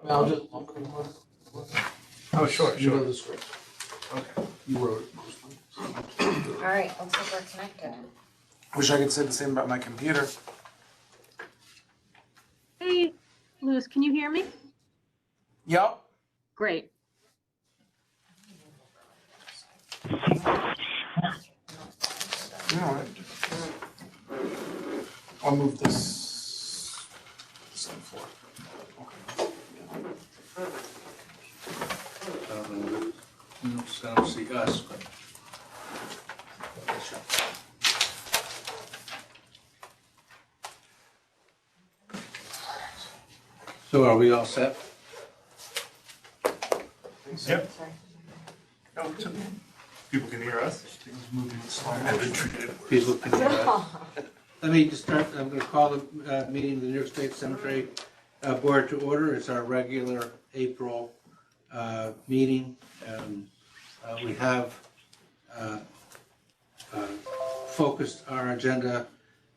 I'll just. Oh, sure, You know sure. the script. Okay. You wrote it mostly. All right, looks like we're connected. Wish I could say the same about my computer. Hey, Louis, can you hear me? Yep. Great. All right. I'll move this. Same floor. I don't see us, but. So are we all set? Yep. No, people can hear us. Things moving slow. People can hear us. Let me just start, I'm gonna call the meeting of the New York State Cemetery Board to order. It's our regular April meeting. We have focused our agenda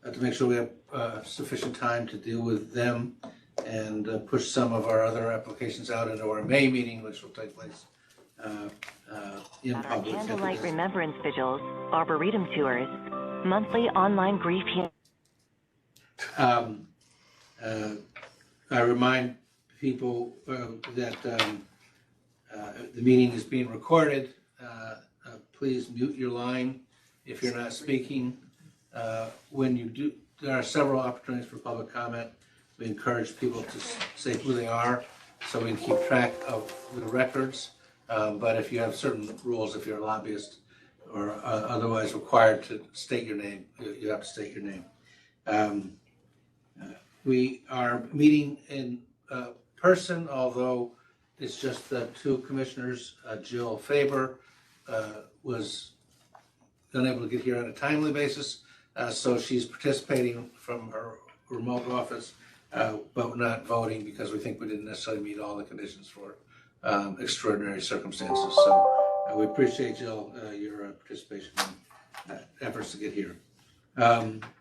to make sure we have sufficient time to deal with them and push some of our other applications out into our May meeting, which will take place in Our public. candlelight remembrance vigils, arboretum tours, monthly online grief hearing. I remind people that the meeting is being recorded. Please mute your line if you're not speaking. When you do, there are several opportunities for public comment. We encourage people to say who they are so we can keep track of the records. But if you have certain rules, if you're a lobbyist or otherwise required to state your name, you have to state your name. We are meeting in person, although it's just the two commissioners. Jill Faber was unable to get here on a timely basis, so she's participating from her remote office, but not voting because we think we didn't necessarily meet all the conditions for extraordinary circumstances. So we appreciate, Jill, your participation in efforts to get here.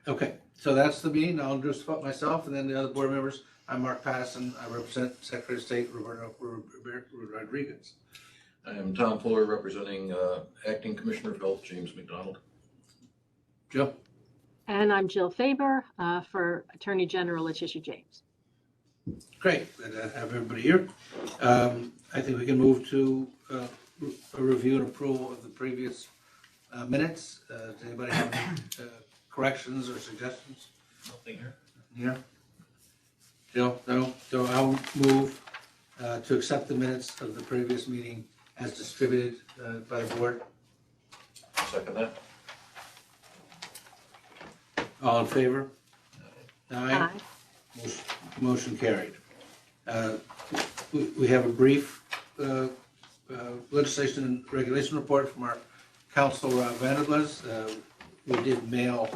Okay, so that's the meeting. I'll introduce myself and then the other board members. I'm Mark Patterson. I represent Secretary of State Roberto Rodriguez. I am Tom Fuller, representing Acting Commissioner of Health, James McDonald. Jill? And I'm Jill Faber for Attorney General Letitia James. Great, good to have everybody here. I think we can move to a review and approval of the previous minutes. Does anybody have any corrections or suggestions? Nothing here. Yeah. Jill, no? So I'll move to accept the minutes of the previous meeting as distributed by the board. Second that. All in favor? Aye. Aye. Motion carried. We have a brief legislation and regulation report from our counsel, Rob Vanderglas. We did mail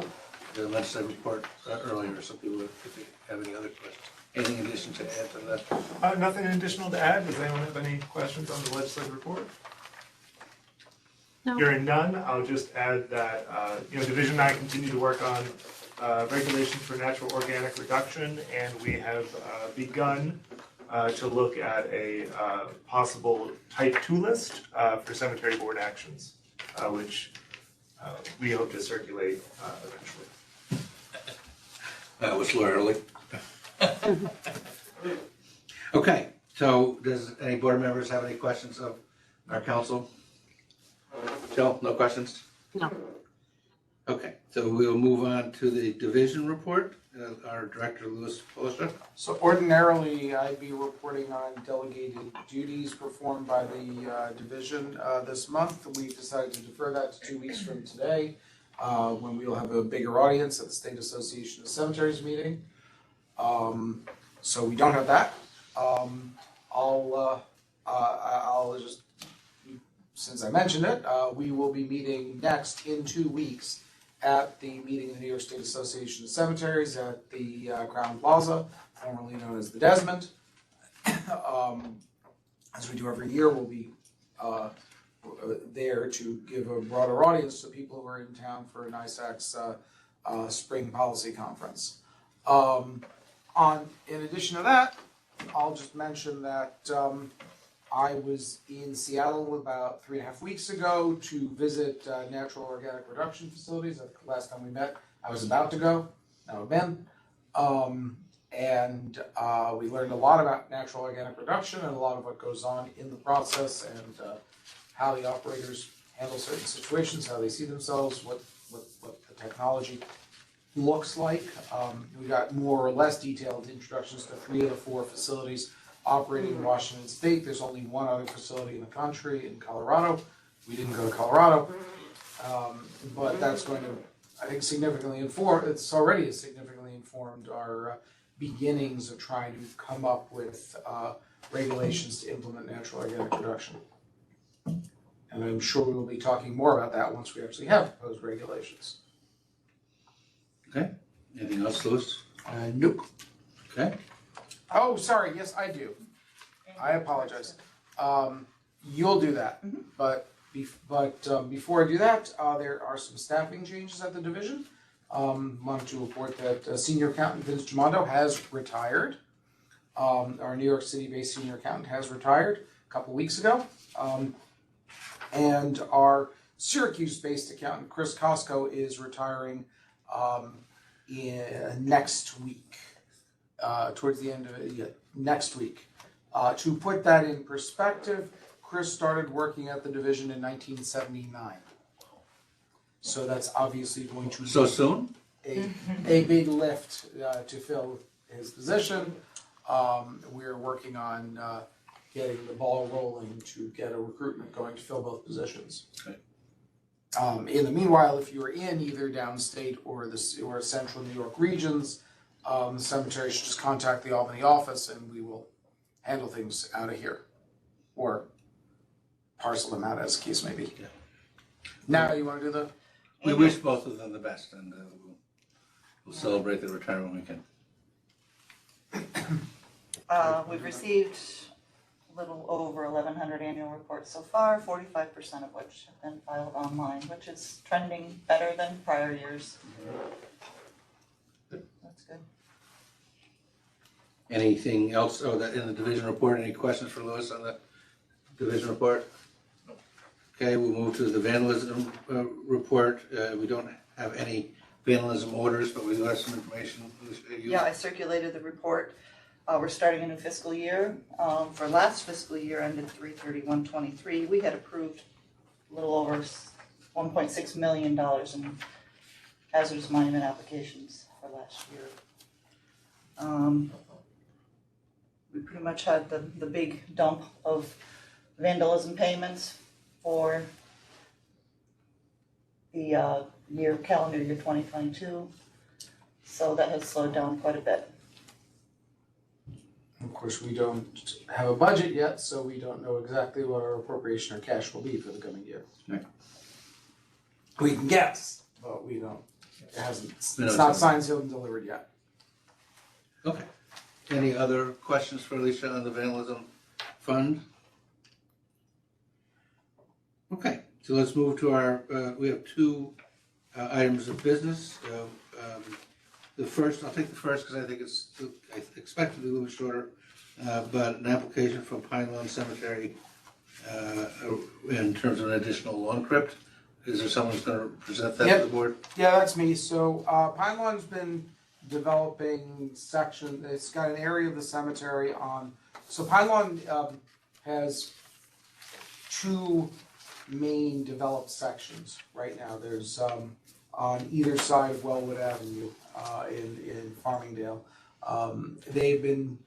the legislative report earlier, so people, if they have any other questions. Anything in addition to add to that? Nothing additional to add. Does anyone have any questions on the legislative report? No. Hearing none, I'll just add that, Division and I continue to work on regulations for natural organic reduction, and we have begun to look at a possible type 2 list for cemetery board actions, which we hope to circulate eventually. That was early. Okay, so does any board members have any questions of our counsel? Jill, no questions? No. Okay, so we'll move on to the division report. Our Director, Louis Polster. So ordinarily, I'd be reporting on delegated duties performed by the division this month. We've decided to defer that to 2 weeks from today, when we will have a bigger audience at the State Association of Cemeteries meeting. So we don't have that. I'll just, since I mentioned it, we will be meeting next in 2 weeks at the meeting of the New York State Association of Cemeteries at the Crown Plaza, formerly known as the Desmond. As we do every year, we'll be there to give a broader audience to people who are in town for an NYS spring policy conference. In addition to that, I'll just mention that I was in Seattle about 3.5 weeks ago to visit natural organic reduction facilities. The last time we met, I was about to go. Now I've been. We learned a lot about natural organic reduction and a lot of what goes on in the process and how the operators handle certain situations, how they see themselves, what the technology looks like. We got more or less detailed introductions to 3 of the 4 facilities operating in Washington State. There's only one other facility in the country in Colorado. We didn't go to Colorado, but that's going to, I think, significantly inform, it's already significantly informed our beginnings of trying to come up with regulations to implement natural organic reduction. And I'm sure we will be talking more about that once we actually have proposed regulations. Okay, anything else, Louis? Nope. Okay, Oh, sorry, yes, I do. I apologize. You'll do that, but before I do that, there are some staffing changes at the division. Wanted to report that Senior Accountant Vince Gimondo has retired. Our New York City-based Senior Accountant has retired a couple weeks ago. And our Syracuse-based accountant, Chris Costco, is retiring next week. Towards the end of it, next week. To put that in perspective, Chris started working at the division in 1979. So that's obviously going to be so soon? a big lift to fill his position. We're working on getting the ball rolling to get a recruitment going to fill both positions. Okay. In the meanwhile, if you're in either downstate or central New York regions, the cemetery should just contact the Albany office and we will handle things out of here. Or parcel them out, as the case may be. Yeah. Now you want to do the... We wish both of them the best, and we'll celebrate the retirement weekend. We've received a little over 1,100 annual reports so far, 45% of which have been filed online, which is trending better than prior years. That's good. Anything else, that in the division report, any questions for Louis on the division report? Okay, we'll move to the vandalism report. We don't have any vandalism orders, but we do have some information. Yeah, I circulated the report. We're starting a new fiscal year. For last fiscal year ended 3/31/23, we had approved a little over $1.6 million in hazardous monument applications for last year. We pretty much had the big dump of vandalism payments for the calendar year 2022. So that has slowed down quite a bit. Of course, we don't have a budget yet, so we don't know exactly what our appropriation or cash will be for the coming year. Right. We can guess, but we don't. It hasn't. It's not signed, sealed, and delivered yet. Okay. Any other questions for Alicia on the vandalism fund? Okay, so let's move to our, we have 2 items of business. The first, I'll take the first because I think I expect it to be a little bit shorter, but an application from Pine Lawn Cemetery in terms of an additional lawn crypt. Is there someone who's going to present that to the board? Yeah, that's me. So Pine Lawn's been developing section. It's got an area of the cemetery on. So Pine Lawn has 2 main developed sections right now. There's on either side of Wellwood Avenue in Farmingdale. They've been,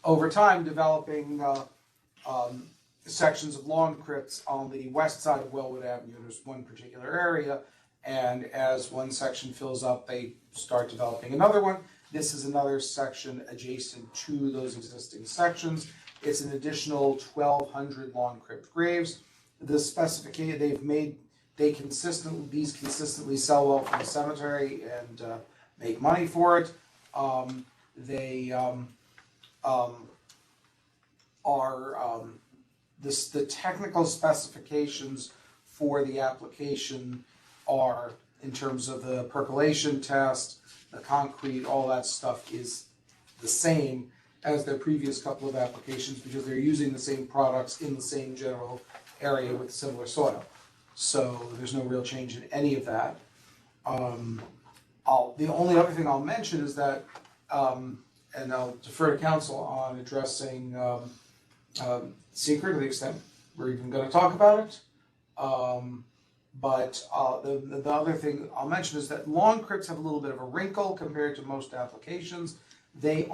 over time, developing sections of lawn crypts on the west side of Wellwood Avenue. There's one particular area, and as one section fills up, they start developing another one. This is another section adjacent to those existing sections. It's an additional 1,200 lawn crypt graves. The specification these consistently sell well from the cemetery and make money for it. The technical specifications for the application are, in terms of the percolation test, the concrete, all that stuff is the same as their previous couple of applications because they're using the same products in the same general area with similar soil. So there's no real change in any of that. The only other thing I'll mention is that, and I'll defer to council on addressing secret to the extent we're even going to talk about it. But the other thing I'll mention is that lawn crypts have a little bit of a wrinkle compared to most applications. The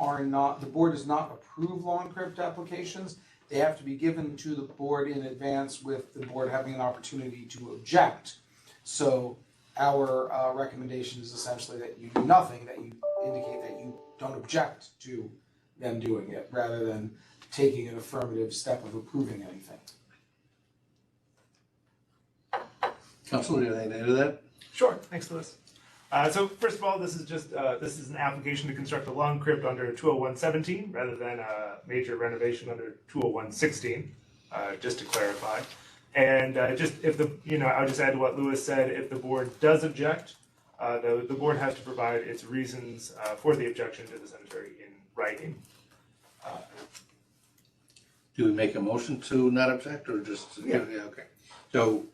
board does not approve lawn crypt applications. They have to be given to the board in advance with the board having an opportunity to object. So our recommendation is essentially that you do nothing, that you indicate that you don't object to them doing it, rather than taking an affirmative step of approving anything. Council, do you have anything to add to that? Sure, thanks, Louis. So first of all, this is an application to construct a lawn crypt under 20117 rather than a major renovation under 20116, just to clarify. And I'll just add to what Louis said. If the board does object, the board has to provide its reasons for the objection to the cemetery in writing. Do we make a motion to not object or just? Yeah. Okay. So,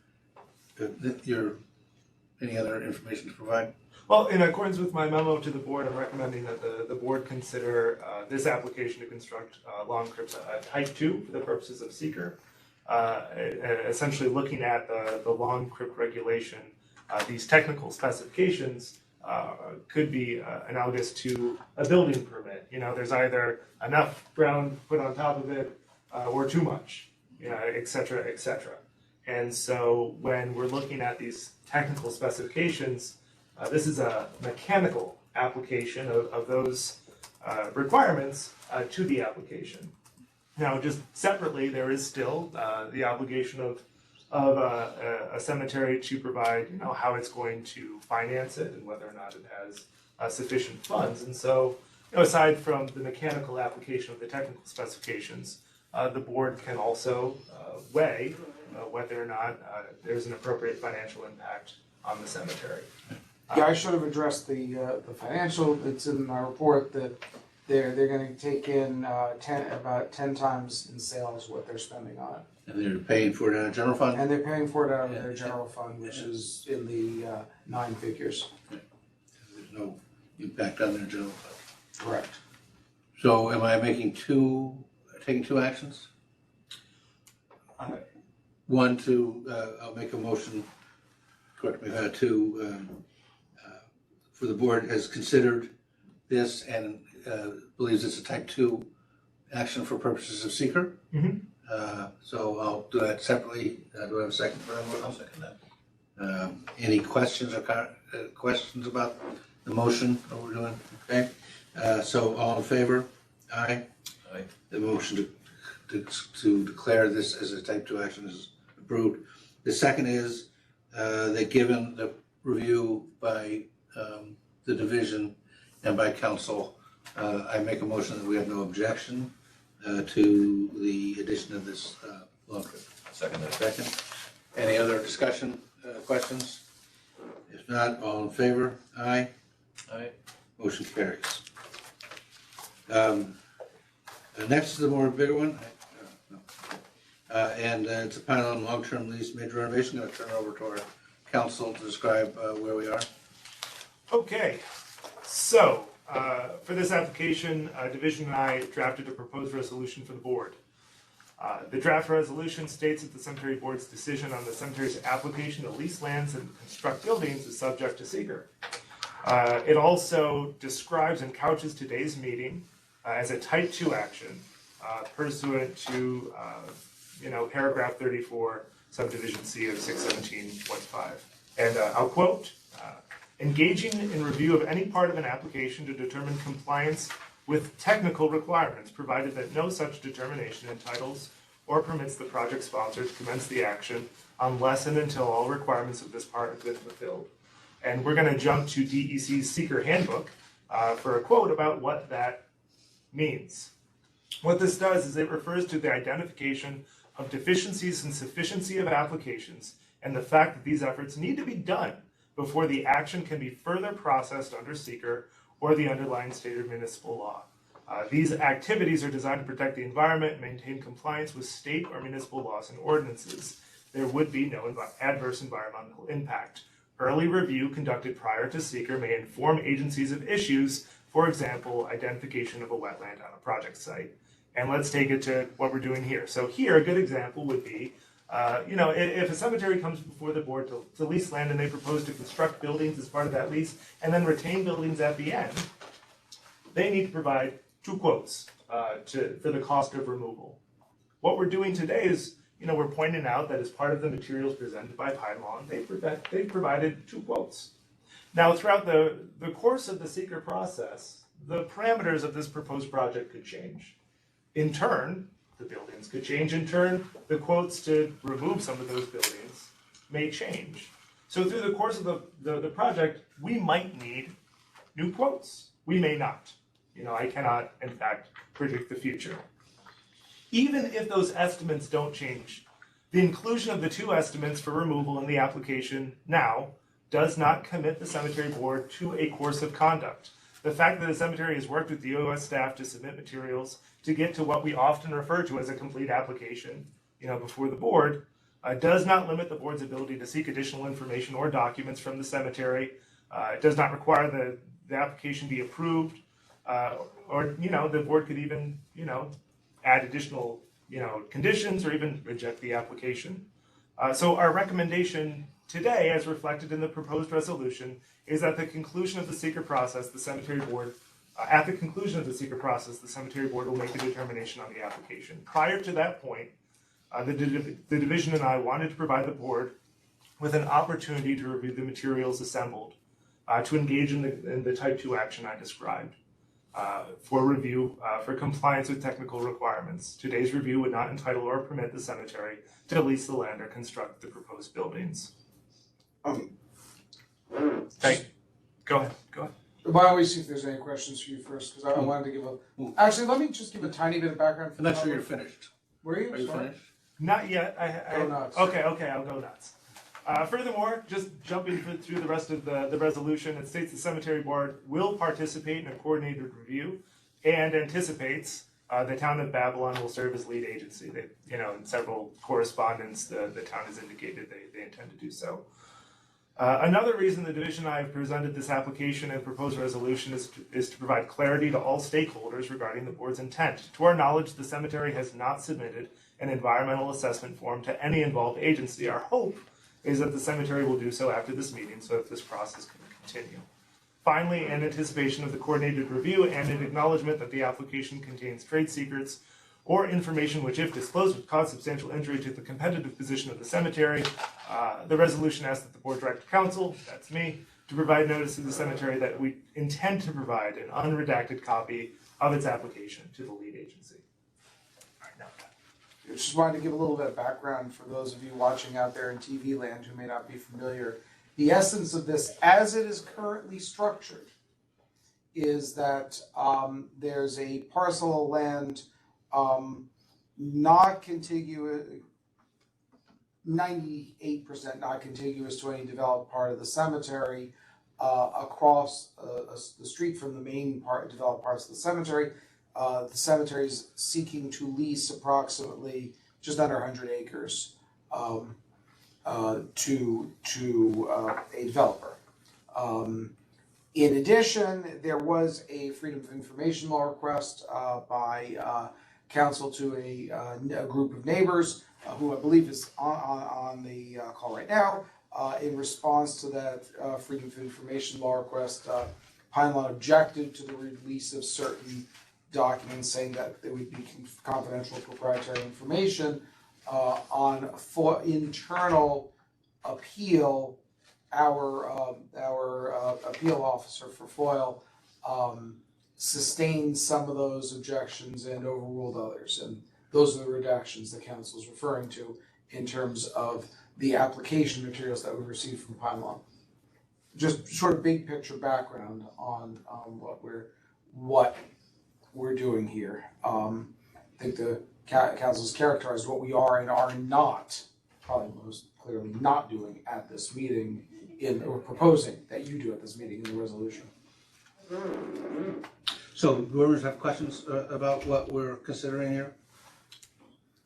any other information to provide? Well, in accordance with my memo to the board, I'm recommending that the board consider this application to construct lawn crypts type 2 for the purposes of seeker. Essentially looking at the lawn crypt regulation, these technical specifications could be analogous to a building permit. There's either enough ground put on top of it or too much, et cetera, et cetera. And so when we're looking at these technical specifications, this is a mechanical application of those requirements to the application. Now, just separately, there is still the obligation of a cemetery to provide, how it's going to finance it and whether or not it has sufficient funds. And so, aside from the mechanical application of the technical specifications, the board can also weigh whether or not there's an appropriate financial impact on the cemetery. Yeah, I should have addressed the financial. It's in my report that they're going to take in about 10 times in sales what they're spending on it. And they're paying for it out of general fund? And they're paying for it out of their general fund, which is in the 9 figures. There's no impact on their general fund. Correct. So am I taking two actions? One, I'll make a motion, correct me, for the board has considered this and believes it's a type 2 action for purposes of seeker. Mm-hmm. So I'll do that separately. Do I have a second for that? I'll second that. Any questions or questions about the motion that we're doing? Okay. So all in favor? Aye. Aye. The motion to declare this as a type 2 action is approved. The second is that given the review by the division and by council, I make a motion that we have no objection to the addition of this lawn crypt. Second that. Second. Any other discussion, questions? If not, all in favor? Aye. Aye. Motion carries. Next is the more bigger one. And it's a pilot on long-term lease major renovation. Going to turn it over to our council to describe where we are. Okay, so for this application, Division and I drafted a proposed resolution for the board. The draft resolution states that the cemetery board's decision on the cemetery's application to lease lands and construct buildings is subject to seeker. It also describes and couches today's meeting as a type 2 action pursuant to paragraph 34, subdivision C of 617.5. And I'll quote, engaging in review of any part of an application to determine compliance with technical requirements, provided that no such determination entitles or permits the project sponsor to commence the action unless and until all requirements of this part have been fulfilled. And we're going to jump to DEC's Seeker Handbook for a quote about what that means. What this does is it refers to the identification of deficiencies and sufficiency of applications and the fact that these efforts need to be done before the action can be further processed under seeker or the underlying state or municipal law. These activities are designed to protect the environment and maintain compliance with state or municipal laws and ordinances. There would be no adverse environmental impact. Early review conducted prior to seeker may inform agencies of issues, for example, identification of a wetland on a project site. And let's take it to what we're doing here. So here, a good example would be, if a cemetery comes before the board to lease land and they propose to construct buildings as part of that lease and then retain buildings at the end, they need to provide 2 quotes for the cost of removal. What we're doing today is, we're pointing out that as part of the materials presented by Pine Lawn, they've provided 2 quotes. Now, throughout the course of the seeker process, the parameters of this proposed project could change. In turn, the buildings could change. In turn, the quotes to remove some of those buildings may change. So through the course of the project, we might need new quotes. We may not. I cannot, in fact, predict the future. Even if those estimates don't change, the inclusion of the 2 estimates for removal in the application now does not commit the cemetery board to a course of conduct. The fact that the cemetery has worked with the OS staff to submit materials to get to what we often refer to as a complete application, before the board, does not limit the board's ability to seek additional information or documents from the cemetery. It does not require the application be approved, or the board could even, add additional, conditions or even reject the application. So our recommendation today, as reflected in the proposed resolution, is at the conclusion of the seeker process, the cemetery board will make a determination on the application. Prior to that point, the division and I wanted to provide the board with an opportunity to review the materials assembled, to engage in the type 2 action I described, for review for compliance with technical requirements. Today's review would not entitle or permit the cemetery to lease the land or construct the proposed buildings. Okay, go ahead. Why don't we see if there's any questions for you first, because I wanted to give actually, let me just give a tiny bit of background. I'm not sure you're finished. Were you? Are you Sorry. finished? Not yet. Go nuts. Okay, I'll go nuts. Furthermore, just jumping through the rest of the resolution, it states the cemetery board will participate in a coordinated review and anticipates the town of Babylon will serve as lead agency. In several correspondence, the town has indicated they intend to do so. Another reason the division and I have presented this application and proposed resolution is to provide clarity to all stakeholders regarding the board's intent. To our knowledge, the cemetery has not submitted an environmental assessment form to any involved agency. Our hope is that the cemetery will do so after this meeting so that this process can continue. Finally, in anticipation of the coordinated review and in acknowledgement that the application contains trade secrets or information which, if disclosed, would cause substantial injury to the competitive position of the cemetery, the resolution asks that the board direct counsel, that's me, to provide notice to the cemetery that we intend to provide an unredacted copy of its application to the lead agency. All right, now I just wanted to give a little bit of background for those of you watching out there in TV land who may not be familiar. The essence of this, as it is currently structured, is that there's a parcel of land not contiguous, 98% not contiguous to any developed part of the cemetery, across the street from the main developed parts of the cemetery. The cemetery is seeking to lease approximately just under 100 acres to a developer. In addition, there was a Freedom of Information Law request by council to a group of neighbors who I believe is on the call right now. In response to that Freedom of Information law request, Pinelawn objected to the release of certain documents, saying that they would be confidential proprietary information. For internal appeal, our appeal officer for FOIL sustained some of those objections and overruled others, and those are the redactions the council is referring to in terms of the application materials that we received from Pinelawn. Just sort of big picture background on what we're doing here. I think the council's characterized what we are and are not, probably most clearly not doing at this meeting, or proposing that you do at this meeting in the resolution. So, members have questions about what we're considering here?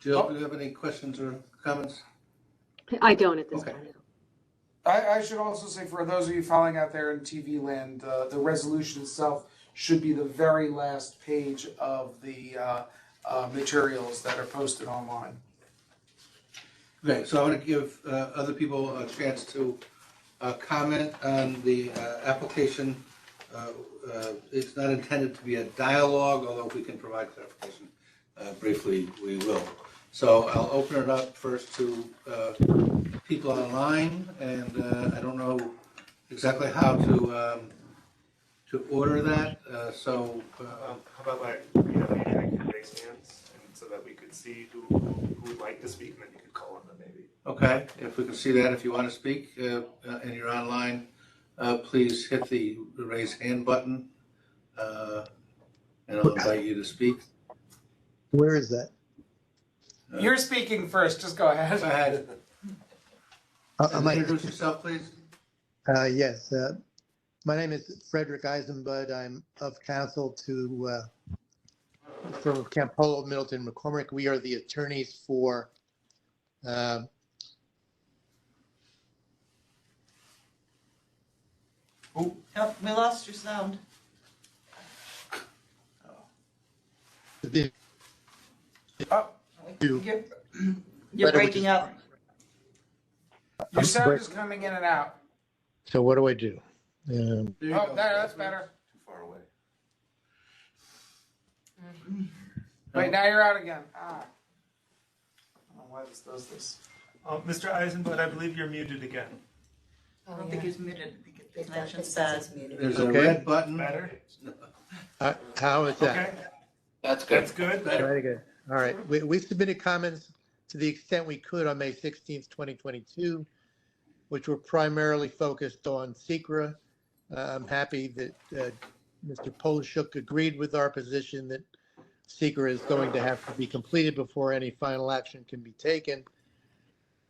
Jill, do you have any questions or comments? I don't at this Okay. time. I should also say, for those of you following out there in TV land, the resolution itself should be the very last page of the materials that are posted online. Okay, so I want to give other people a chance to comment on the application. It's not intended to be a dialogue, although if we can provide clarification briefly, we will. So I'll open it up first to people online, and I don't know exactly how to order that. How about maybe I can raise hands, and so that we could see who would like to speak, and then you could call on them maybe. Okay, if we can see that, if you want to speak and you're online, please hit the raise hand button, and I'll invite you to speak. Where is that? You're speaking first, just go ahead. Go ahead. Introduce yourself, please. Yes. My name is Frederick Eisenbud. I'm of counsel to from Campolo, Middleton, McCormick. We are the attorneys for Oh, Yep, we lost your sound. the oh, You're breaking up. your sound is coming in and out. So what do I do? There you Oh, go. that's better. Too far away. Wait, now you're out again. I don't know why this does this. Mr. Eisenbud, I believe you're muted again. I don't think he's muted. I think the connection's bad. There's a Okay. red button. Better? How is that? Okay, That's good. that's good. Very good. All right. We submitted comments to the extent we could on May 16th, 2022, which were primarily focused on SECRA. I'm happy that Mr. Polishuk agreed with our position that SECRA is going to have to be completed before any final action can be taken.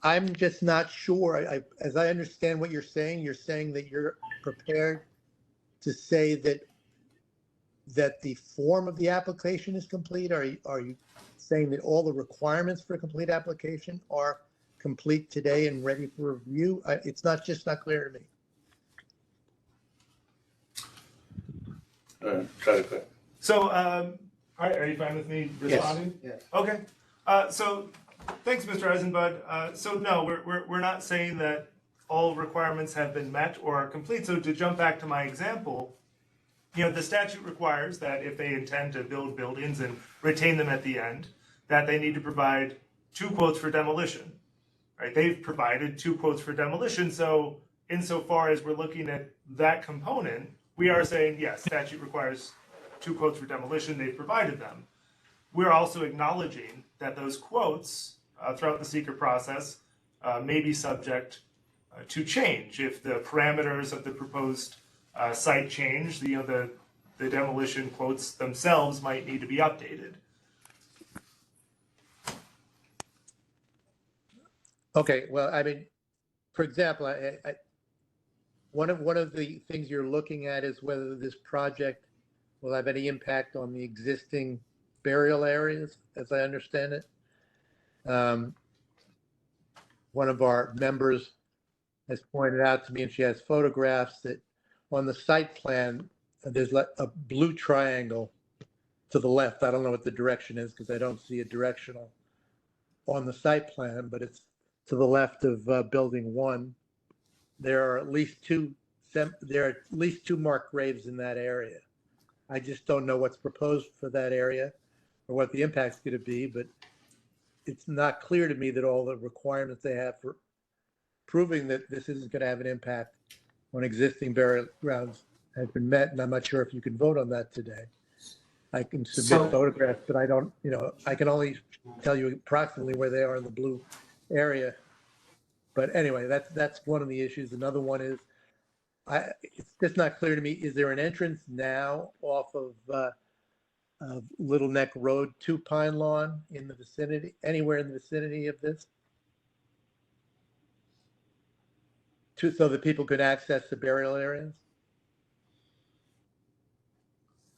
I'm just not sure. As I understand what you're saying that you're prepared to say that the form of the application is complete. Are you saying that all the requirements for a complete application are complete today and ready for review? It's not clear to me. Try to click. So, are you fine with me responding? Yes. Okay. So, thanks, Mr. Eisenbud. So no, we're not saying that all requirements have been met or are complete. So to jump back to my example, the statute requires that if they intend to build buildings and retain them at the end, that they need to provide 2 quotes for demolition, right? They've provided 2 quotes for demolition. So insofar as we're looking at that component, we are saying, yes, statute requires 2 quotes for demolition. They've provided them. We're also acknowledging that those quotes throughout the seeker process may be subject to change if the parameters of the proposed site change. The demolition quotes themselves might need to be updated. Okay, well, I mean, for example, one of the things you're looking at is whether this project will have any impact on the existing burial areas, as I understand it. One of our members has pointed out to me, and she has photographs, that on the site plan, there's like a blue triangle to the left. I don't know what the direction is because I don't see a directional on the site plan, but it's to the left of building 1. There are at least two marked graves in that area. I just don't know what's proposed for that area or what the impact's going to be, but it's not clear to me that all the requirements they have for proving that this isn't going to have an impact on existing burial grounds has been met, and I'm not sure if you can vote on that today. I can submit photographs, but I don't, I can only tell you approximately where they are in the blue area. But anyway, that's one of the issues. Another one is, it's just not clear to me, is there an entrance now off of Little Neck Road to Pine Lawn in the vicinity, anywhere in the vicinity of this? So that people could access the burial areas?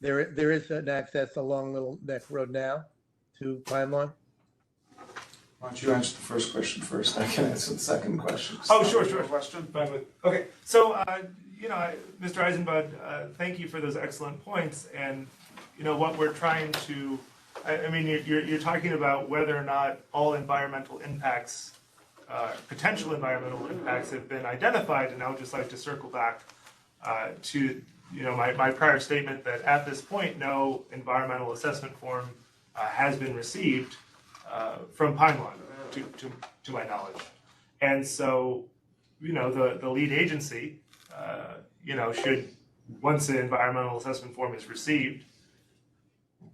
There is an access along Little Neck Road now to Pine Lawn? Why don't you answer the first question first? I can answer the second question. Oh, sure. Question. Fine with. Okay, so Mr. Eisenbud, thank you for those excellent points. And what we're trying to, I mean, you're talking about whether or not all environmental impacts, potential environmental impacts, have been identified. And I would just like to circle back to my prior statement that at this point, no environmental assessment form has been received from Pine Lawn, to my knowledge. And so, the lead agency, should, once the environmental assessment form is received,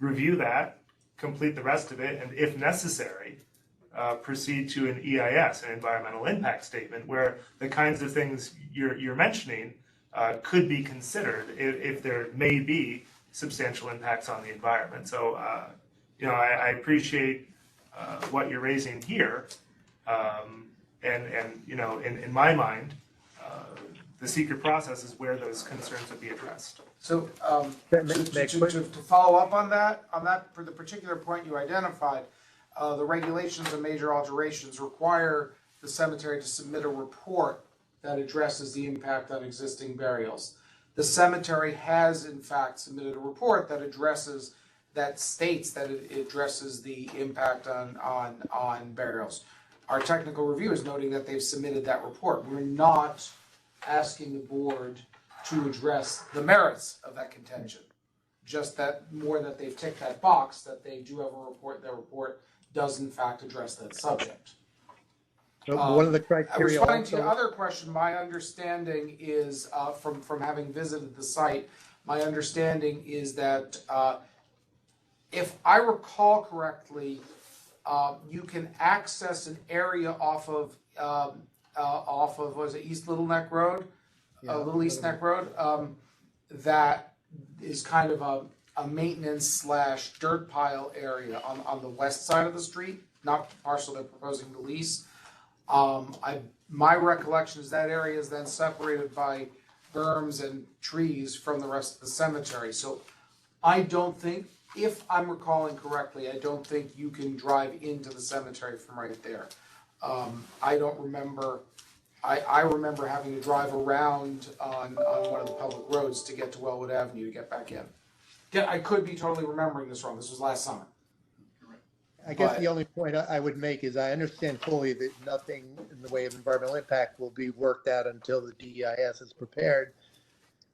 review that, complete the rest of it, and if necessary, proceed to an EIS, an environmental impact statement, where the kinds of things you're mentioning could be considered if there may be substantial impacts on the environment. So, I appreciate what you're raising here, and in my mind, the secret process is where those concerns would be addressed. So to follow up on that, for the particular point you identified, the regulations and major alterations require the cemetery to submit a report that addresses the impact on existing burials. The cemetery has in fact submitted a report that states that it addresses the impact on burials. Our technical review is noting that they've submitted that report. We're not asking the board to address the merits of that contention, just that they've ticked that box, that they do have a report. Their report does in fact address that subject. So one of the criteria. Responding to your other question, my understanding is from having visited the site, my understanding is that if I recall correctly, you can access an area off of was it East Little Neck Road, Little East Neck Road, that is kind of a maintenance / dirt pile area on the west side of the street, not the parcel they're proposing to lease. My recollection is that area is then separated by berms and trees from the rest of the cemetery. So I don't think, if I'm recalling correctly, I don't think you can drive into the cemetery from right there. I don't remember, I remember having to drive around on one of the public roads to get to Wellwood Avenue to get back in. Yeah, I could be totally remembering this wrong. This was last summer. I guess the only point I would make is I understand fully that nothing in the way of environmental impact will be worked out until the DEIS is prepared.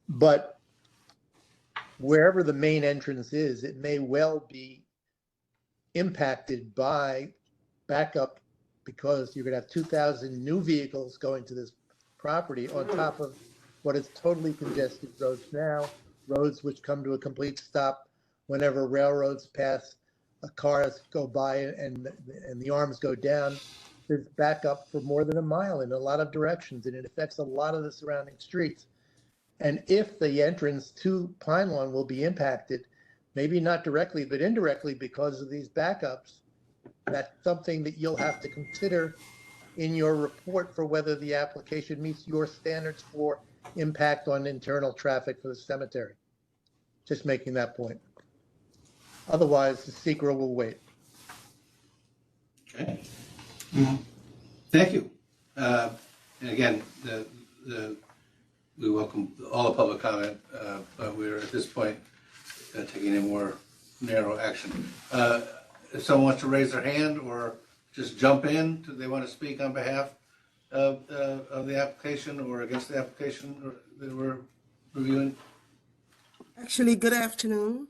But wherever the main entrance is, it may well be impacted by backup, because you're going to have 2,000 new vehicles going to this property on top of what is totally congested roads now, roads which come to a complete stop whenever railroads pass. Cars go by and the arms go down. There's backup for more than a mile in a lot of directions, and it affects a lot of the surrounding streets. And if the entrance to Pine Lawn will be impacted, maybe not directly, but indirectly because of these backups, that's something that you'll have to consider in your report for whether the application meets your standards for impact on internal traffic for the cemetery. Just making that point. Otherwise, the secret will wait. Okay. Thank you. And again, we welcome all the public comment, but we're at this point taking any more narrow action. If someone wants to raise their hand or just jump in, do they want to speak on behalf of the application or against the application that we're reviewing? Actually, good afternoon.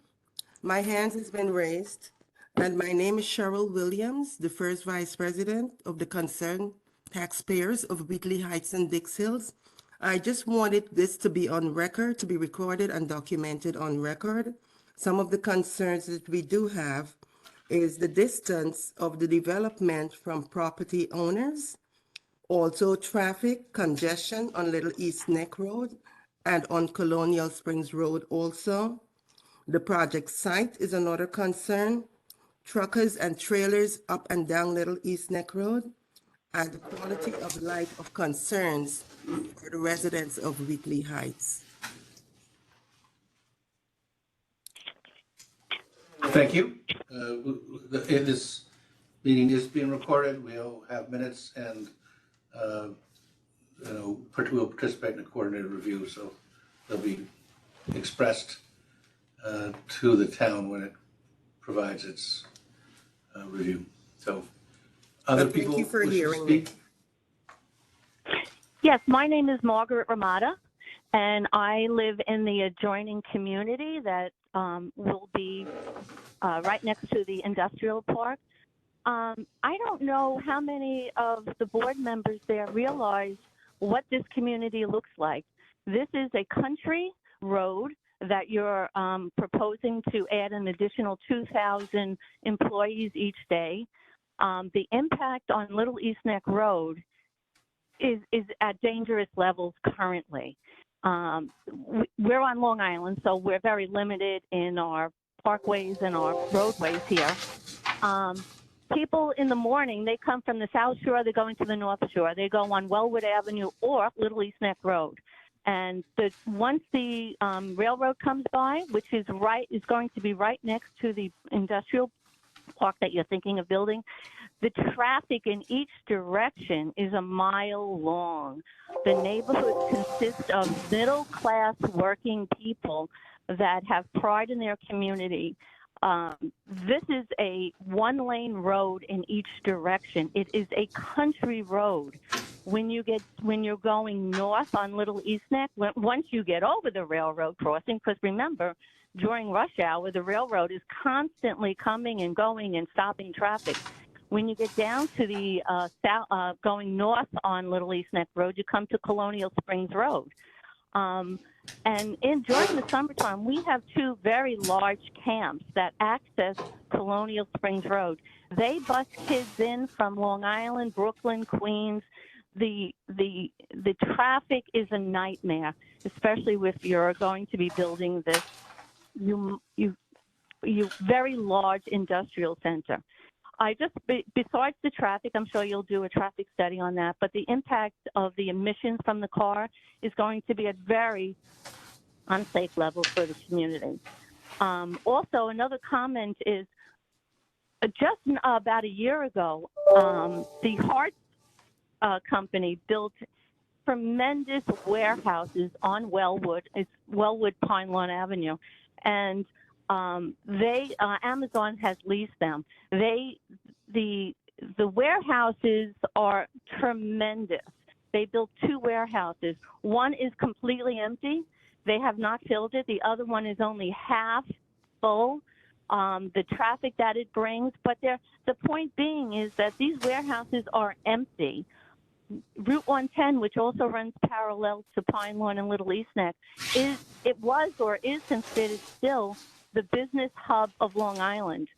My hand has been raised, and my name is Cheryl Williams, the first Vice President of the concerned taxpayers of Wheatley Heights and Dix Hills. I just wanted this to be on record, to be recorded and documented on record. Some of the concerns that we do have is the distance of the development from property owners, also traffic congestion on Little East Neck Road and on Colonial Springs Road also. The project site is another concern. Truckers and trailers up and down Little East Neck Road, and the quality of life of concerns for the residents of Wheatley Heights. Thank you. This meeting is being recorded. We'll have minutes and we'll participate in a coordinated review, so they'll be expressed to the town when it provides its review. So, other Thank people you for wishing to hearing me. speak? Yes, my name is Margaret Ramada, and I live in the adjoining community that will be right next to the industrial park. I don't know how many of the board members there realize what this community looks like. This is a country road that you're proposing to add an additional 2,000 employees each day. The impact on Little East Neck Road is at dangerous levels currently. We're on Long Island, so we're very limited in our parkways and our roadways here. People in the morning, they come from the South Shore, they're going to the North Shore. They go on Wellwood Avenue or Little East Neck Road. And once the railroad comes by, which is going to be right next to the industrial park that you're thinking of building, the traffic in each direction is a mile long. The neighborhood consists of middle-class working people that have pride in their community. This is a one-lane road in each direction. It is a country road. When you're going north on Little East Neck, once you get over the railroad crossing, because remember, during rush hour, the railroad is constantly coming and going and stopping traffic. When you get down to the going north on Little East Neck Road, you come to Colonial Springs Road. And during the summertime, we have two very large camps that access Colonial Springs Road. They bus kids in from Long Island, Brooklyn, Queens. The traffic is a nightmare, especially if you're going to be building this very large industrial center. Besides the traffic, I'm sure you'll do a traffic study on that, but the impact of the emissions from the car is going to be at very unsafe levels for the community. Also, another comment is just about a year ago, the Hart company built tremendous warehouses on Wellwood. It's Wellwood Pine Lawn Avenue. And Amazon has leased them. The warehouses are tremendous. They built two warehouses. One is completely empty. They have not filled it. The other one is only half full. The traffic that it brings, but the point being is that these warehouses are empty. Route 110, which also runs parallel to Pine Lawn and Little East Neck, was or is considered still the business hub of Long Island.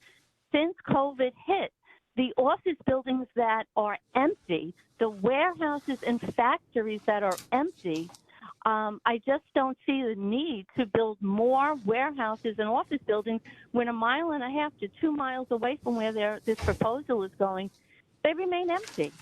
Since COVID hit, the office buildings that are empty, the warehouses and factories that are empty, I just don't see the need to build more warehouses and office buildings when 1.5 miles to 2 miles away from where this proposal is going, they remain empty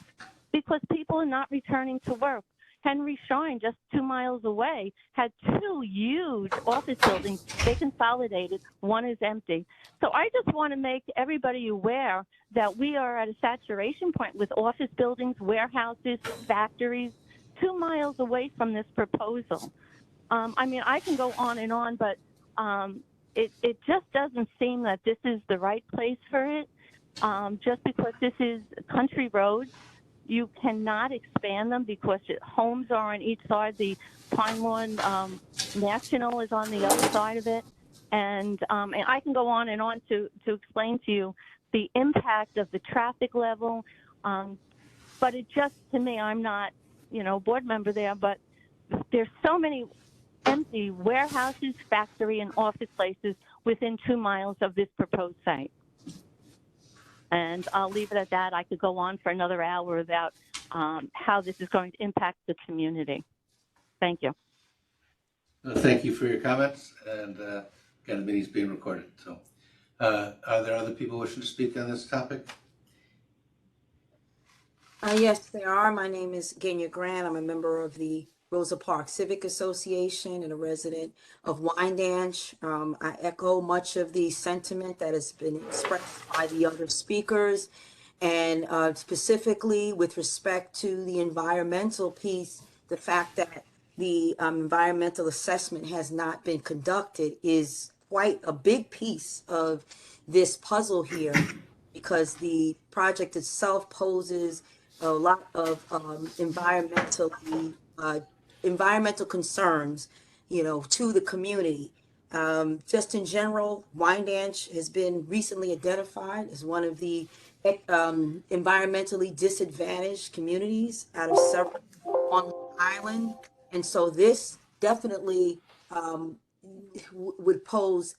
because people are not returning to work. Henry Schein, just 2 miles away, had two huge office buildings. They consolidated. One is empty. So I just want to make everybody aware that we are at a saturation point with office buildings, warehouses, factories, 2 miles away from this proposal. I mean, I can go on and on, but it just doesn't seem that this is the right place for it. Just because this is country roads, you cannot expand them because homes are on each side. The Pine Lawn National is on the other side of it. And I can go on and on to explain to you the impact of the traffic level. But it just, to me, I'm not, board member there, but there's so many empty warehouses, factory, and office places within 2 miles of this proposed site. And I'll leave it at that. I could go on for another hour about how this is going to impact the community. Thank you. Thank you for your comments, and again, the meeting's being recorded. So, are there other people wishing to speak on this topic? Yes, there are. My name is Genya Grant. I'm a member of the Rosa Parks Civic Association and a resident of Wyandanch. I echo much of the sentiment that has been expressed by the other speakers, and specifically with respect to the environmental piece, the fact that the environmental assessment has not been conducted is quite a big piece of this puzzle here, because the project itself poses a lot of environmental concerns, to the community. Just in general, Wyandanch has been recently identified as one of the environmentally disadvantaged communities out of several on Long Island. And so this definitely would pose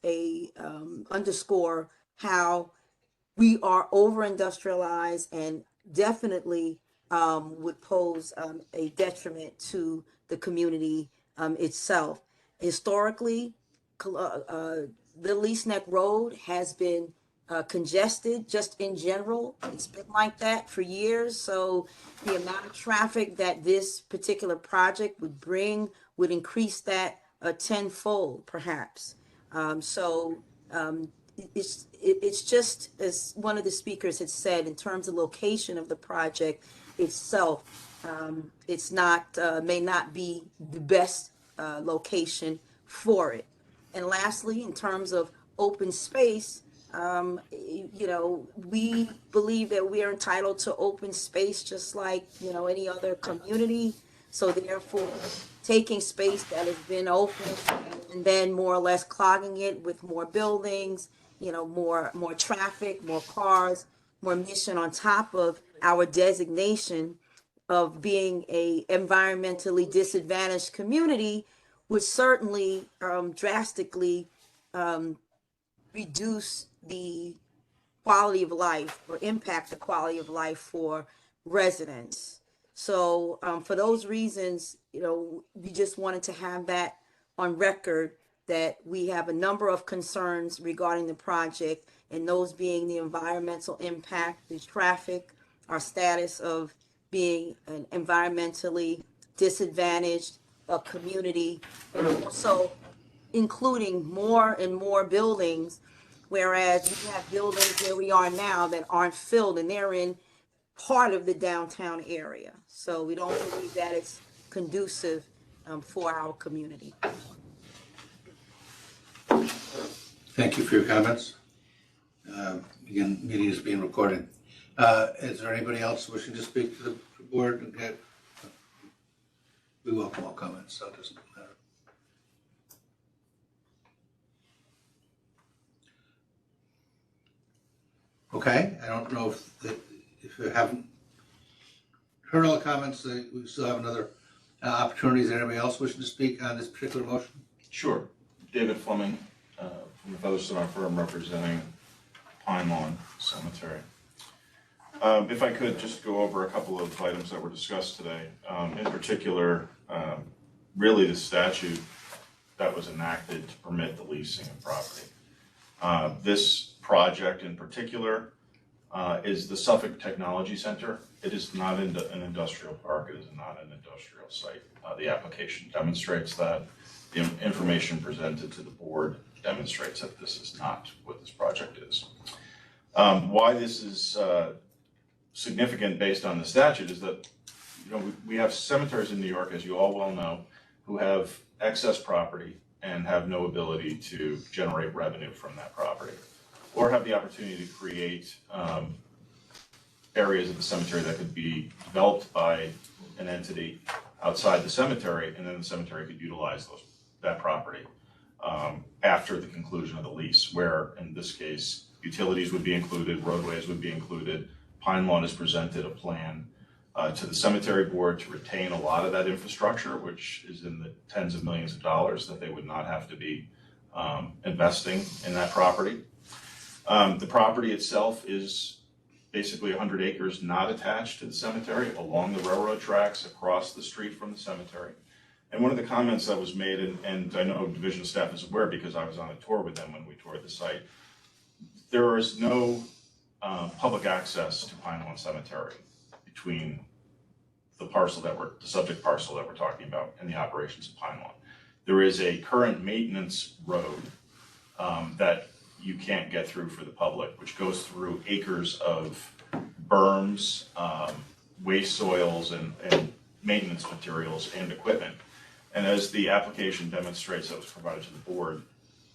underscore how we are over industrialized, and definitely would pose a detriment to the community itself. Historically, Little East Neck Road has been congested just in general. It's been like that for years. So the amount of traffic that this particular project would bring would increase that tenfold, perhaps. It's just, as one of the speakers had said, in terms of location of the project itself, it's not may not be the best location for it. And lastly, in terms of open space, we believe that we are entitled to open space just like any other community. So therefore, taking space that has been open and then more or less clogging it with more buildings, more traffic, more cars, more emission on top of our designation of being a environmentally disadvantaged community would certainly drastically reduce the quality of life or impact the quality of life for residents. So for those reasons, we just wanted to have that on record, that we have a number of concerns regarding the project, and those being the environmental impact, the traffic, our status of being an environmentally disadvantaged community, and also including more and more buildings, whereas we have buildings where we are now that aren't filled, and they're in part of the downtown area. So we don't believe that it's conducive for our community. Thank you for your comments. Again, meeting is being recorded. Is there anybody else wishing to speak to the board? Okay. We welcome all comments, so it doesn't matter. Okay, I don't know if you haven't heard all the comments, we still have another opportunity. Is there anybody else wishing to speak on this particular motion? Sure. David Fleming from the Featherstone firm representing Pine Lawn Cemetery. If I could just go over a couple of items that were discussed today. In particular, really the statute that was enacted to permit the leasing of property. This project in particular is the Suffolk Technology Center. It is not an industrial park. It is not an industrial site. The application demonstrates that. The information presented to the board demonstrates that this is not what this project is. Why this is significant based on the statute is that we have cemeteries in New York, as you all well know, who have excess property and have no ability to generate revenue from that property, or have the opportunity to create areas of the cemetery that could be developed by an entity outside the cemetery, and then the cemetery could utilize that property after the conclusion of the lease, where in this case, utilities would be included, roadways would be included. Pine Lawn has presented a plan to the cemetery board to retain a lot of that infrastructure, which is in the tens of millions of dollars that they would not have to be investing in that property. The property itself is basically 100 acres not attached to the cemetery, along the railroad tracks, across the street from the cemetery. And one of the comments that was made, and I know division staff is aware because I was on a tour with them when we toured the site, there is no public access to Pine Lawn Cemetery between the subject parcel that we're talking about and the operations of Pine Lawn. There is a current maintenance road that you can't get through for the public, which goes through acres of berms, waste soils, and maintenance materials and equipment. And as the application demonstrates that was provided to the board,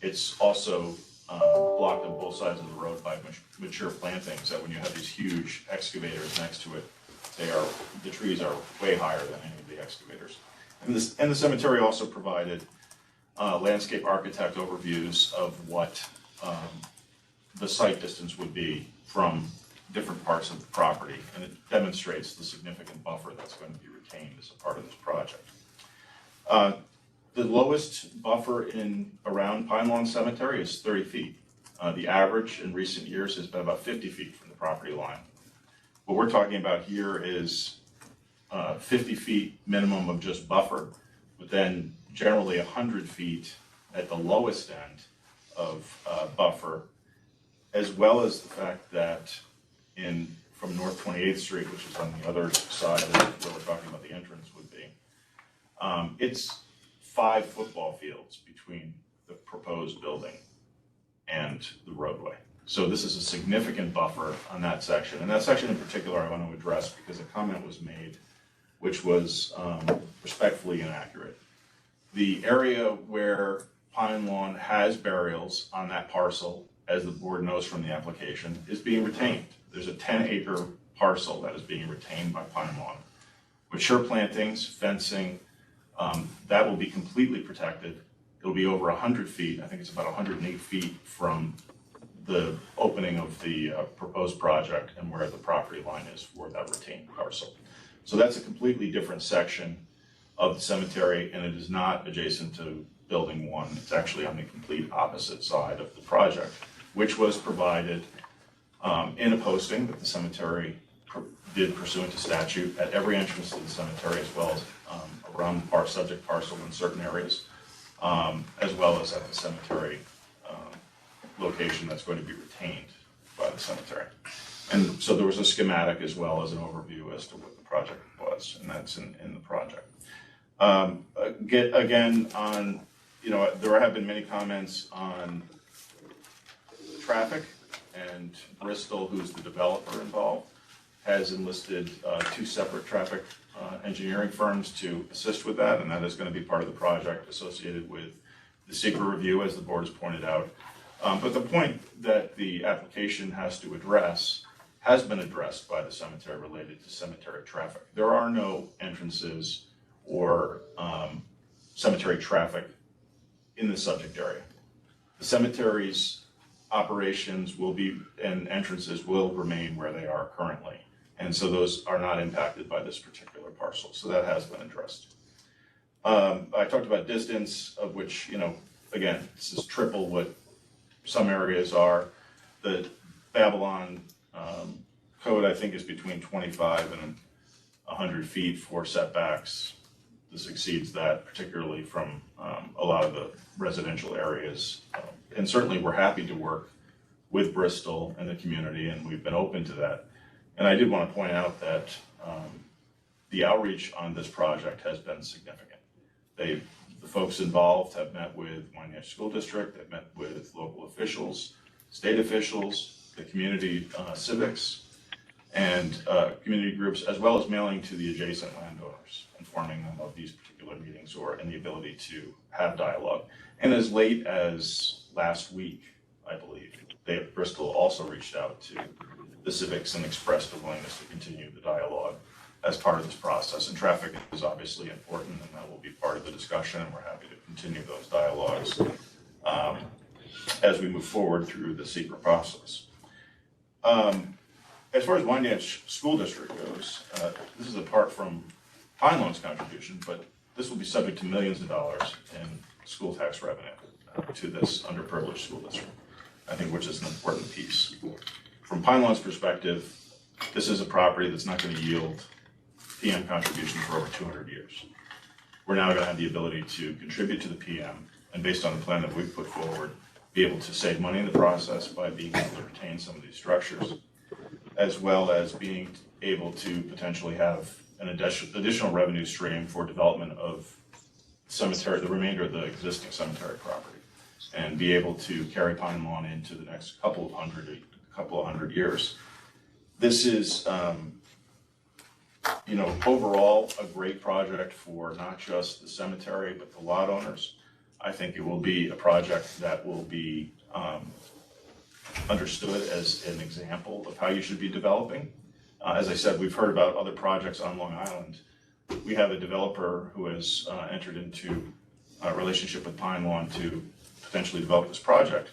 it's also blocked on both sides of the road by mature plantings that when you have these huge excavators next to it, the trees are way higher than any of the excavators. And the cemetery also provided landscape architect overviews of what the site distance would be from different parts of the property, and it demonstrates the significant buffer that's going to be retained as a part of this project. The lowest buffer around Pine Lawn Cemetery is 30 feet. The average in recent years has been about 50 feet from the property line. What we're talking about here is 50 feet minimum of just buffer, but then generally 100 feet at the lowest end of buffer, as well as the fact that from North 28th Street, which is on the other side of where we're talking about the entrance would be, it's 5 football fields between the proposed building and the roadway. So this is a significant buffer on that section. And that section in particular I want to address because a comment was made which was respectfully inaccurate. The area where Pine Lawn has burials on that parcel, as the board knows from the application, is being retained. There's a 10-acre parcel that is being retained by Pine Lawn. Mature plantings, fencing, that will be completely protected. It'll be over 100 feet, I think it's about 108 feet from the opening of the proposed project and where the property line is for that retained parcel. So that's a completely different section of the cemetery, and it is not adjacent to Building 1. It's actually on the complete opposite side of the project, which was provided in a posting that the cemetery did pursuant to statute at every entrance to the cemetery, as well as around the subject parcel in certain areas, as well as at the cemetery location that's going to be retained by the cemetery. And so there was a schematic as well as an overview as to what the project was, and that's in the project. Again, on, there have been many comments on traffic, and Bristol, who's the developer involved, has enlisted 2 separate traffic engineering firms to assist with that, and that is going to be part of the project associated with the secret review, as the board has pointed out. But the point that the application has to address has been addressed by the cemetery related to cemetery traffic. There are no entrances or cemetery traffic in the subject area. The cemetery's operations will be, and entrances will remain where they are currently. And so those are not impacted by this particular parcel. So that has been addressed. I talked about distance, of which, again, this is triple what some areas are. The Babylon code, I think, is between 25 and 100 feet for setbacks. This exceeds that, particularly from a lot of the residential areas. And certainly we're happy to work with Bristol and the community, and we've been open to that. And I did want to point out that the outreach on this project has been significant. The folks involved have met with NYS School District, they've met with local officials, state officials, the community civics, and community groups, as well as mailing to the adjacent landowners, informing them of these particular meetings and the ability to have dialogue. And as late as last week, I believe, Bristol also reached out to the civics and expressed a willingness to continue the dialogue as part of this process. And traffic is obviously important, and that will be part of the discussion, and we're happy to continue those dialogues as we move forward through the secret process. As far as Wyandanch School District goes, this is apart from Pine Lawn's contribution, but this will be subject to millions of dollars in school tax revenue to this underprivileged school district, I think, which is an important piece. From Pine Lawn's perspective, this is a property that's not going to yield PM contribution for over 200 years. We're now going to have the ability to contribute to the PM, and based on the plan that we've put forward, be able to save money in the process by being able to retain some of these structures, as well as being able to potentially have an additional revenue stream for development of cemetery, the remainder of the existing cemetery property, and be able to carry Pine Lawn into the next couple of hundred years. This is, overall a great project for not just the cemetery, but the lot owners. I think it will be a project that will be understood as an example of how you should be developing. As I said, we've heard about other projects on Long Island. We have a developer who has entered into a relationship with Pine Lawn to potentially develop this project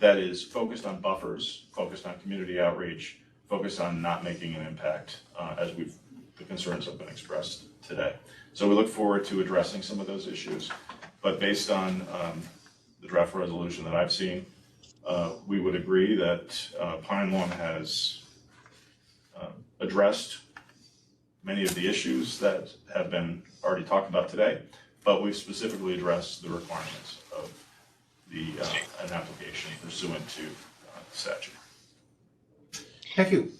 that is focused on buffers, focused on community outreach, focused on not making an impact, as the concerns have been expressed today. So we look forward to addressing some of those issues, but based on the draft resolution that I've seen, we would agree that Pine Lawn has addressed many of the issues that have been already talked about today, but we've specifically addressed the requirements of an application pursuant to statute. Thank you.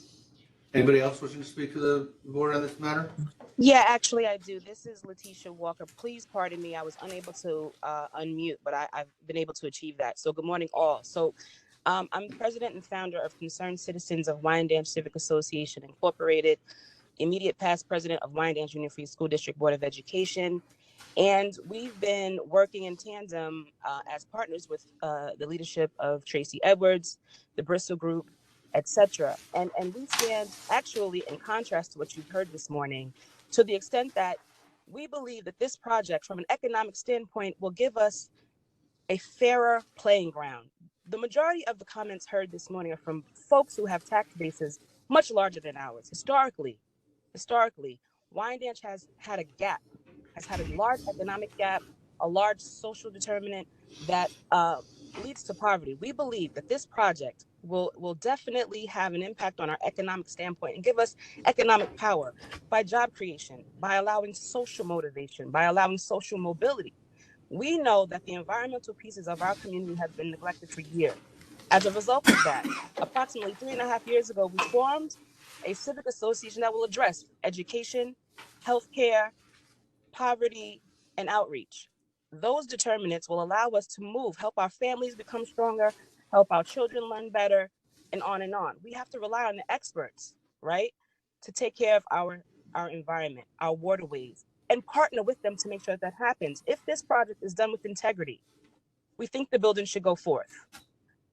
Anybody else wishing to speak to the board on this matter? Yeah, actually I do. This is Letitia Walker. Please pardon me. I was unable to unmute, but I've been able to achieve that. So good morning all. So I'm president and founder of Concerned Citizens of Wyandanch Civic Association Incorporated, immediate past president of Wyandanch Union Free School District Board of Education. And we've been working in tandem as partners with the leadership of Tracy Edwards, the Bristol Group, etc. And we stand actually in contrast to what you've heard this morning, to the extent that we believe that this project, from an economic standpoint, will give us a fairer playing ground. The majority of the comments heard this morning are from folks who have tax bases much larger than ours. Historically, Wyandanch has had a gap, has had a large economic gap, a large social determinant that leads to poverty. We believe that this project will definitely have an impact on our economic standpoint and give us economic power by job creation, by allowing social motivation, by allowing social mobility. We know that the environmental pieces of our community have been neglected for years. As a result of that, approximately 3.5 years ago, we formed a civic association that will address education, healthcare, poverty, and outreach. Those determinants will allow us to move, help our families become stronger, help our children learn better, and on and on. We have to rely on the experts, right, to take care of our environment, our waterways, and partner with them to make sure that happens. If this project is done with integrity, we think the building should go forth.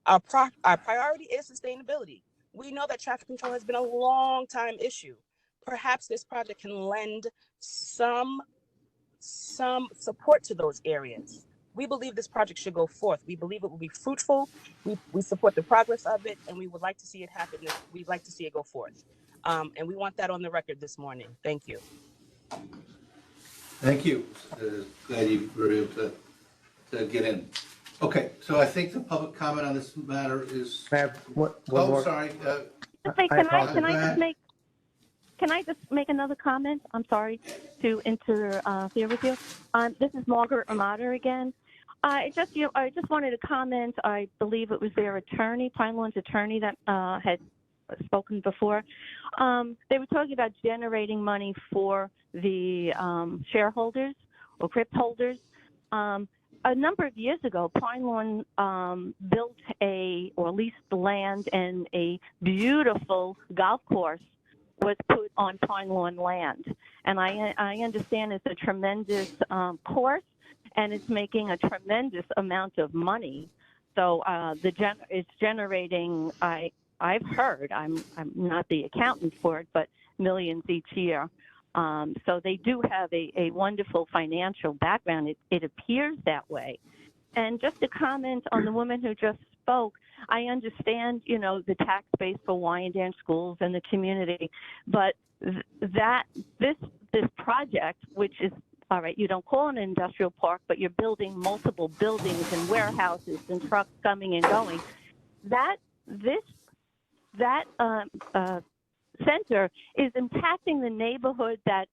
Our priority is sustainability. We know that traffic control has been a long time issue. Perhaps this project can lend some support to those areas. We believe this project should go forth. We believe it will be fruitful. We support the progress of it, and we would like to see it happen. We'd like to see it go forth. And we want that on the record this morning. Thank you. Thank you. Glad you were able to get in. Okay, so I think the public comment on this matter is. I have one more. Sorry. Can I just make another comment? I'm sorry to interfere with you. This is Margaret Ramada again. I just wanted to comment. I believe it was their attorney, Pine Lawn's attorney, that had spoken before. They were talking about generating money for the shareholders or crypt holders. A number of years ago, Pine Lawn built or leased the land and a beautiful golf course was put on Pine Lawn land. And I understand it's a tremendous course, and it's making a tremendous amount of money. So it's generating, I've heard, I'm not the accountant for it, but millions each year. So they do have a wonderful financial background. It appears that way. And just to comment on the woman who just spoke, I understand, the tax base for Wyandanch schools and the community, but this project, which is, all right, you don't call it an industrial park, but you're building multiple buildings and warehouses and trucks coming and going. That center is impacting the neighborhood that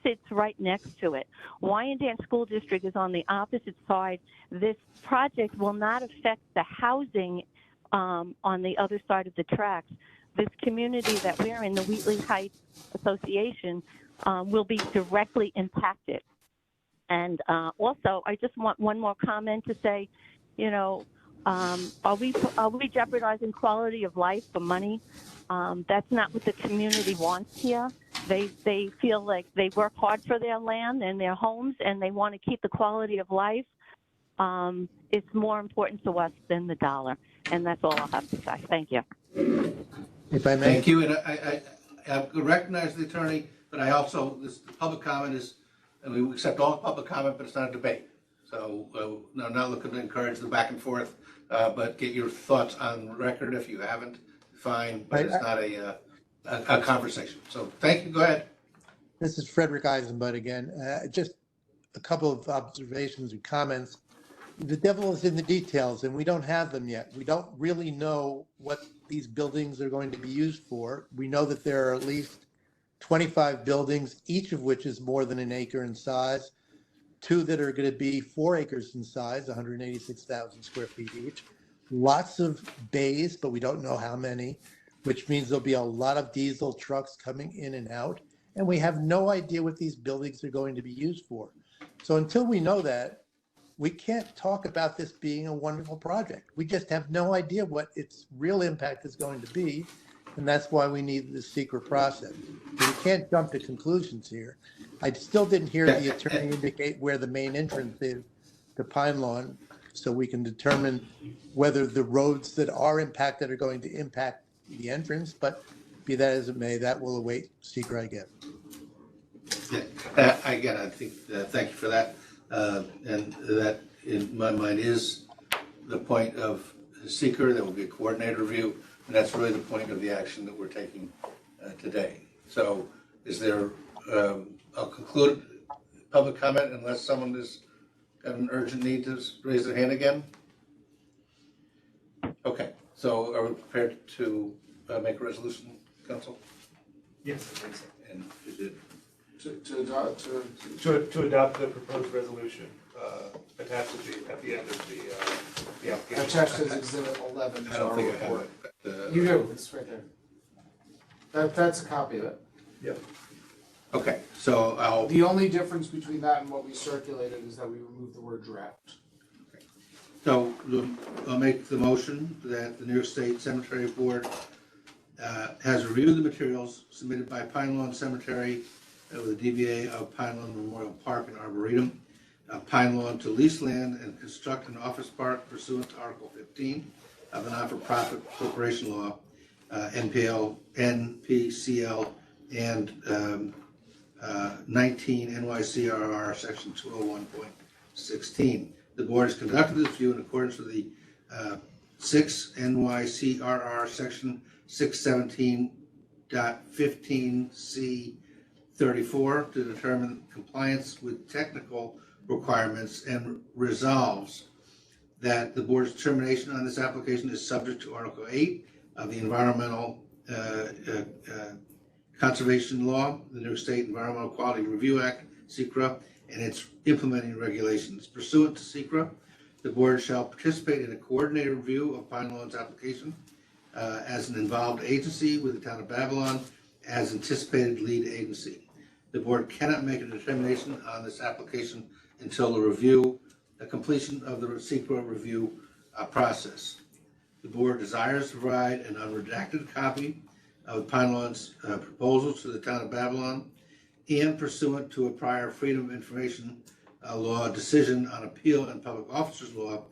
sits right next to it. Wyandanch School District is on the opposite side. This project will not affect the housing on the other side of the tracks. This community that we're in, the Wheatley Heights Association, will be directly impacted. And also, I just want one more comment to say, are we jeopardizing quality of life for money? That's not what the community wants here. They feel like they work hard for their land and their homes, and they want to keep the quality of life. It's more important to us than the dollar, and that's all I'll have to say. Thank you. If I may. Thank you, and I recognize the attorney, but I also, the public comment is, and we accept all public comment, but it's not a debate. So I'm not looking to encourage the back and forth, but get your thoughts on record if you haven't. Fine, but it's not a conversation. So thank you. Go ahead. This is Frederick Eisenbud again. Just a couple of observations and comments. The devil is in the details, and we don't have them yet. We don't really know what these buildings are going to be used for. We know that there are at least 25 buildings, each of which is more than an acre in size. 2 that are going to be 4 acres in size, 186,000 square feet each. Lots of bays, but we don't know how many, which means there'll be a lot of diesel trucks coming in and out. And we have no idea what these buildings are going to be used for. So until we know that, we can't talk about this being a wonderful project. We just have no idea what its real impact is going to be. And that's why we need the secret process. So we can't jump to conclusions here. I still didn't hear the attorney indicate where the main entrance is to Pine Lawn, so we can determine whether the roads that are impacted are going to impact the entrance, but be that as it may, that will await secret, I guess. Yeah. Again, I think, thank you for that. And that, in my mind, is the point of seeker. There will be a coordinated review, and that's really the point of the action that we're taking today. So is there, I'll conclude public comment unless someone has got an urgent need to raise their hand again. Okay, so are we prepared to make a resolution, Council? Yes, I think so. And is it? To adopt the proposed resolution attached at the end of the application. Attached as Exhibit 11 I to don't our think I have report. it. You do, it's right there. That's a copy of it. Yep. Okay, so I'll. The only difference between that and what we circulated is that we removed the word draft. So I'll make the motion that the New York State Cemetery Board has reviewed the materials submitted by Pine Lawn Cemetery with the DBA of Pine Lawn Memorial Park and Arboretum, Pine Lawn to lease land and construct an office park pursuant to Article 15 of the Not-for-Profit Corporation Law, NPCL, and 19 NYCRR Section 201.16. The board has conducted this review in accordance with the 6 NYCRR Section 617.15C 34 to determine compliance with technical requirements, and resolves that the board's determination on this application is subject to Article 8 of the Environmental Conservation Law, the New York State Environmental Quality Review Act, SECRA, and its implementing regulations. Pursuant to SECRA, the board shall participate in a coordinated review of Pine Lawn's application as an involved agency with the town of Babylon as anticipated lead agency. The board cannot make a determination on this application until the completion of the SECRA review process. The board desires to provide an unredacted copy of Pine Lawn's proposal to the town of Babylon, and pursuant to a prior Freedom of Information law decision on appeal and public officers law,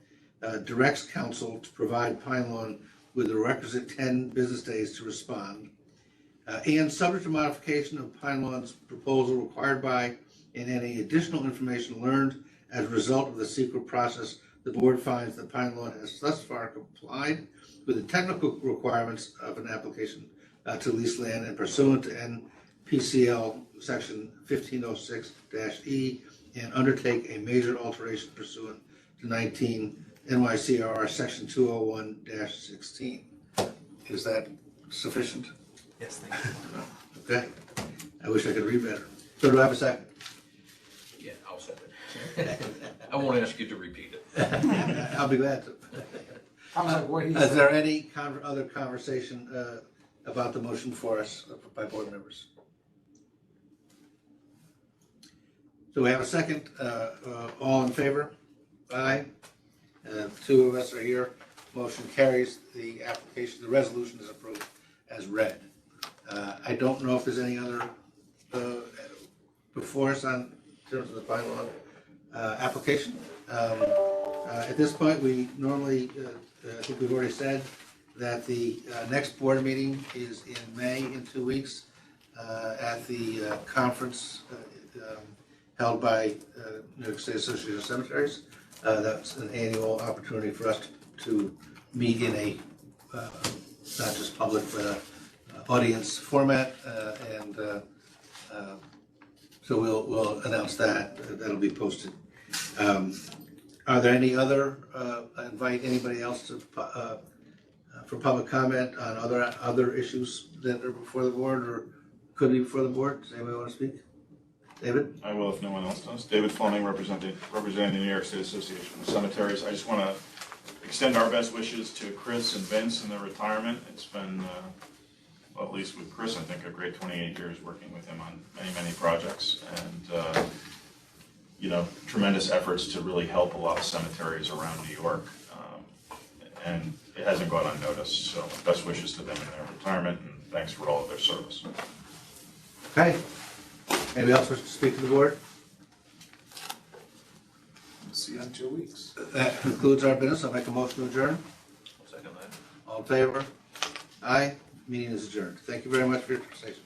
directs council to provide Pine Lawn with the requisite 10 business days to respond, and subject to modification of Pine Lawn's proposal required by and any additional information learned as a result of the secret process, the board finds that Pine Lawn has thus far complied with the technical requirements of an application to lease land and pursuant to NPCL section 1506-E and undertake a major alteration pursuant to 19 NYCRR section 201-16. Is that sufficient? Yes, thank you. Okay. I wish I could read better. So do I have a second? Yeah, I'll second. I won't ask you to repeat it. I'll be glad to. Sounds like what he Is said. there any other conversation about the motion for us by board members? So we have a second. All in favor? Aye. Two of us are here. Motion carries. The application, the resolution is approved as read. I don't know if there's any other before us on terms of the Pine Lawn application. At this point, we normally, I think we've already said that the next board meeting is in May in 2 weeks at the conference held by New York State Association of Cemeteries. That's an annual opportunity for us to meet in a not just public but a audience format, and so we'll announce that. That'll be posted. Are there any other? Invite anybody else to for public comment on other issues that are before the board or could be before the board. Does anybody want to speak? David? I will if no one else does. David Fleming, representing the New York State Association of Cemeteries. I just want to extend our best wishes to Chris and Vince in their retirement. It's been, well, at least with Chris, I think a great 28 years working with him on many projects, and you know, tremendous efforts to really help a lot of cemeteries around New York, and it hasn't gone unnoticed. So best wishes to them in their retirement, and thanks for all of their service. Okay. Anybody else wish to speak to the board? We'll see you in 2 weeks. That concludes our business. I'll make a motion to adjourn. I'll second that. All in favor? Aye. Meeting is adjourned. Thank you very much for your participation.